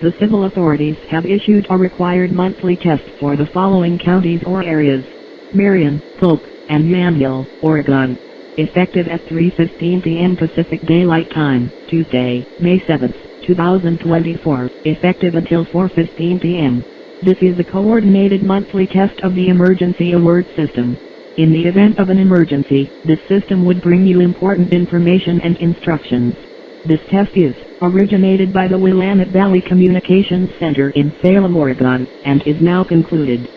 The civil authorities have issued a required monthly test for the following counties or areas: Marion, Polk, and Yamhill, Oregon. Effective at 3:15 p.m. Pacific Daylight Time, Tuesday, May 7, 2024. Effective until 4:15 p.m. This is a coordinated monthly test of the emergency alert system. In the event of an emergency, this system would bring you important information and instructions. This test is originated by the Willamette Valley Communications Center in Salem, Oregon, and is now concluded.